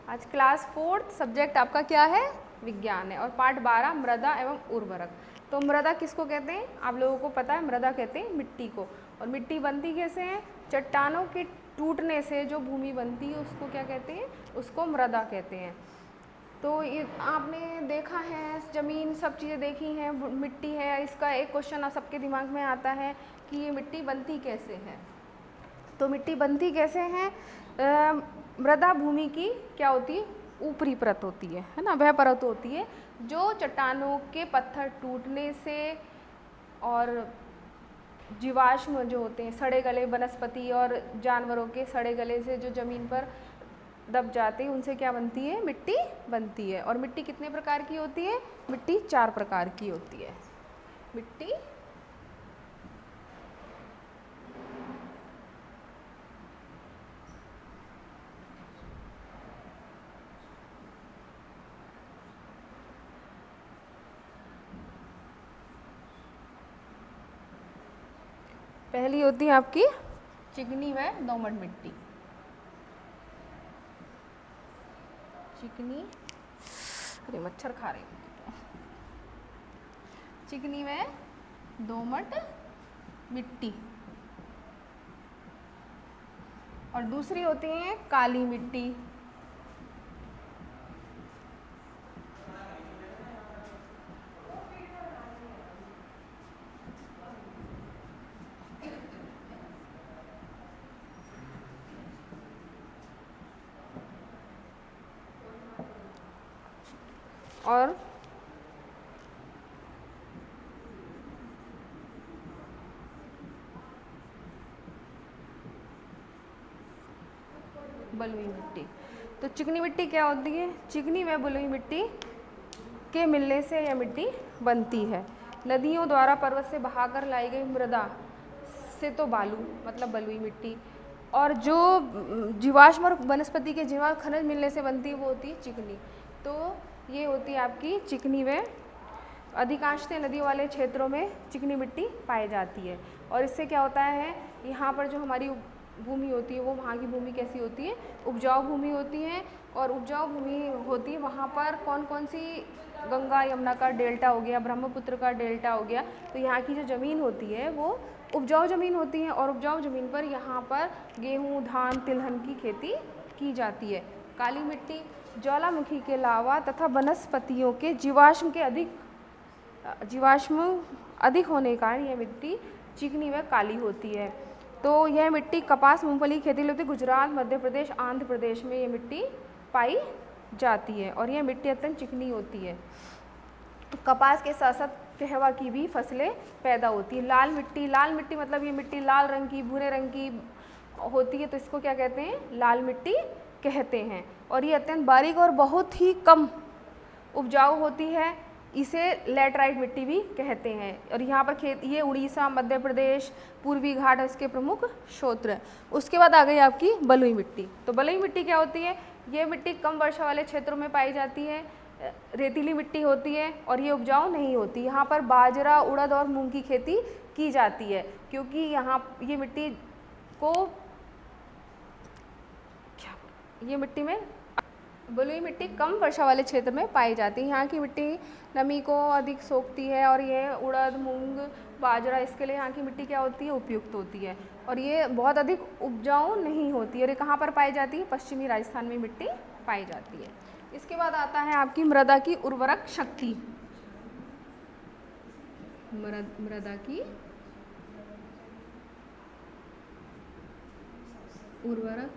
आज class 4th subject आपका क्या है? विज्ञान है और पार्ट 12 मृदा एवं उर्वरक। तो मृदा किसको कहते हैं? आप लोगों को पता है, मृदा कहते हैं मिट्टी को। और मिट्टी बनती कैसे है? चट्टानों के टूटने से जो भूमि बनती है उसको क्या कहते हैं? उसको मृदा कहते हैं। तो ये आपने देखा है, ज़मीन सब चीज़ें देखी हैं, मिट्टी है। इसका एक क्वेश्चन सबके दिमाग में आता है कि ये मिट्टी बनती कैसे है। तो मिट्टी बनती कैसे है? मृदा भूमि की क्या होती है? ऊपरी परत होती है ना, वह परत होती है जो चट्टानों के पत्थर टूटने से और जीवाश्म जो होते हैं, सड़े गले वनस्पति और जानवरों के सड़े गले से जो ज़मीन पर दब जाते हैं, उनसे क्या बनती है? मिट्टी बनती है। और मिट्टी कितने प्रकार की होती है? मिट्टी 4 प्रकार की होती है। मिट्टी पहली होती है आपकी चिकनी व दोमट मिट्टी। चिकनी, अरे मच्छर खा रहे हैं। चिकनी व दोमट मिट्टी। और दूसरी होती है काली मिट्टी। और बलुई मिट्टी। तो चिकनी मिट्टी क्या होती है? चिकनी व बलुई मिट्टी के मिलने से यह मिट्टी बनती है। नदियों द्वारा पर्वत से बहाकर लाई गई मृदा से तो बालू मतलब बलुई मिट्टी, और जो जीवाश्म और वनस्पति के जीवाश्म खनिज मिलने से बनती है वो होती है चिकनी। तो ये होती है आपकी चिकनी व अधिकांशतः नदियों वाले क्षेत्रों में चिकनी मिट्टी पाई जाती है। और इससे क्या होता है, यहाँ पर जो हमारी भूमि होती है वो वहाँ की भूमि कैसी होती है? उपजाऊ भूमि होती है। और उपजाऊ भूमि होती है वहाँ पर कौन कौन सी? गंगा यमुना का डेल्टा हो गया, ब्रह्मपुत्र का डेल्टा हो गया। तो यहाँ की जो ज़मीन होती है वो उपजाऊ ज़मीन होती है। और उपजाऊ ज़मीन पर यहाँ पर गेहूँ, धान, तिलहन की खेती की जाती है। काली मिट्टी ज्वालामुखी के लावा तथा वनस्पतियों के जीवाश्म अधिक होने के कारण यह मिट्टी चिकनी व काली होती है। तो यह मिट्टी कपास, मूंगफली की खेती होती है। गुजरात, मध्य प्रदेश, आंध्र प्रदेश में यह मिट्टी पाई जाती है और यह मिट्टी अत्यंत चिकनी होती है। तो कपास के साथ साथ कहवा की भी फसलें पैदा होती है। लाल मिट्टी मतलब ये मिट्टी लाल रंग की, भूरे रंग की होती है, तो इसको क्या कहते हैं? लाल मिट्टी कहते हैं। और ये अत्यंत बारीक और बहुत ही कम उपजाऊ होती है, इसे लैटराइट मिट्टी भी कहते हैं। और यहाँ पर ये उड़ीसा, मध्य प्रदेश, पूर्वी घाट इसके प्रमुख क्षेत्र हैं। उसके बाद आ गई आपकी बलुई मिट्टी। तो बलुई मिट्टी क्या होती है? ये मिट्टी कम वर्षा वाले क्षेत्रों में पाई जाती है, रेतीली मिट्टी होती है और ये उपजाऊ नहीं होती। यहाँ पर बाजरा, उड़द और मूंग की खेती की जाती है, क्योंकि यहाँ ये मिट्टी को ये मिट्टी में बलुई मिट्टी कम वर्षा वाले क्षेत्र में पाई जाती है। यहाँ की मिट्टी नमी को अधिक सोखती है और ये उड़द, मूंग, बाजरा, इसके लिए यहाँ की मिट्टी क्या होती है? उपयुक्त होती है। और ये बहुत अधिक उपजाऊ नहीं होती। और ये कहाँ पर पाई जाती है? पश्चिमी राजस्थान में मिट्टी पाई जाती है। इसके बाद आता है आपकी मृदा की उर्वरक शक्ति। मृदा की उर्वरक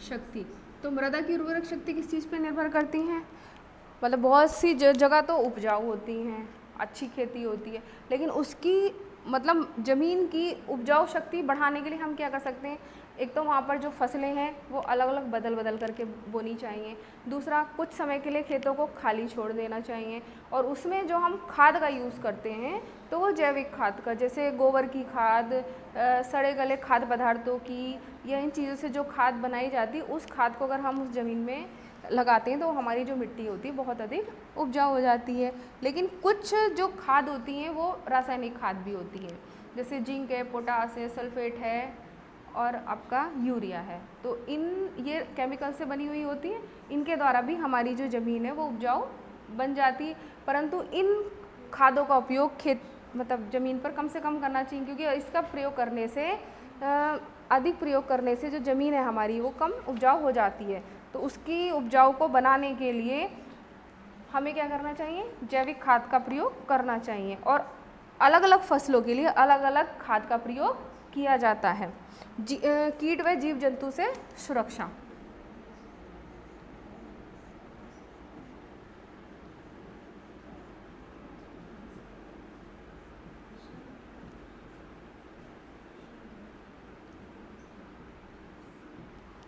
शक्ति। तो मृदा की उर्वरक शक्ति किस चीज़ पे निर्भर करती हैं? मतलब बहुत सी जगह तो उपजाऊ होती हैं, अच्छी खेती होती है, लेकिन उसकी मतलब ज़मीन की उपजाऊ शक्ति बढ़ाने के लिए हम क्या कर सकते हैं? एक तो वहाँ पर जो फसलें हैं वो अलग अलग बदल करके बोनी चाहिए। दूसरा, कुछ समय के लिए खेतों को खाली छोड़ देना चाहिए। और उसमें जो हम खाद का यूज़ करते हैं तो वो जैविक खाद का, जैसे गोबर की खाद, सड़े गले खाद्य पदार्थों की, या इन चीज़ों से जो खाद बनाई जाती है, उस खाद को अगर हम उस ज़मीन में लगाते हैं तो हमारी जो मिट्टी होती है बहुत अधिक उपजाऊ हो जाती है। लेकिन कुछ जो खाद होती हैं वो रासायनिक खाद भी होती हैं, जैसे जिंक है, पोटास है, सल्फेट है और आपका यूरिया है। तो ये केमिकल से बनी हुई होती है, इनके द्वारा भी हमारी जो ज़मीन है वो उपजाऊ बन जाती है। परंतु इन खादों का उपयोग मतलब ज़मीन पर कम से कम करना चाहिए, क्योंकि इसका प्रयोग करने से अधिक प्रयोग करने से जो ज़मीन है हमारी वो कम उपजाऊ हो जाती है। तो उसकी उपजाऊ को बनाने के लिए हमें क्या करना चाहिए, जैविक खाद का प्रयोग करना चाहिए। और अलग अलग फसलों के लिए अलग अलग खाद का प्रयोग किया जाता है। कीट व जीव जंतु से सुरक्षा।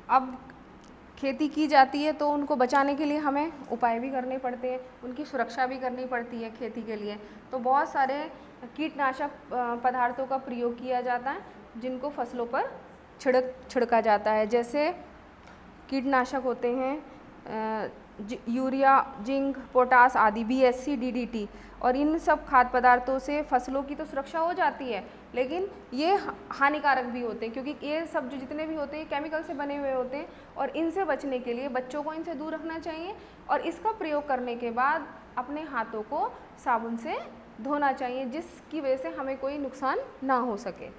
अब खेती की जाती है तो उनको बचाने के लिए हमें उपाय भी करने पड़ते हैं, उनकी सुरक्षा भी करनी पड़ती है खेती के लिए। तो बहुत सारे कीटनाशक पदार्थों का प्रयोग किया जाता है जिनको फसलों पर छिड़का जाता है। जैसे कीटनाशक होते हैं यूरिया, जिंक, पोटास आदि, BSC, DDT। और इन सब खाद्य पदार्थों से फसलों की तो सुरक्षा हो जाती है, लेकिन ये हानिकारक भी होते हैं, क्योंकि ये सब जो जितने भी होते हैं केमिकल से बने हुए होते हैं। और इनसे बचने के लिए बच्चों को इनसे दूर रखना चाहिए, और इसका प्रयोग करने के बाद अपने हाथों को साबुन से धोना चाहिए, जिसकी वजह से हमें कोई नुकसान ना हो सके।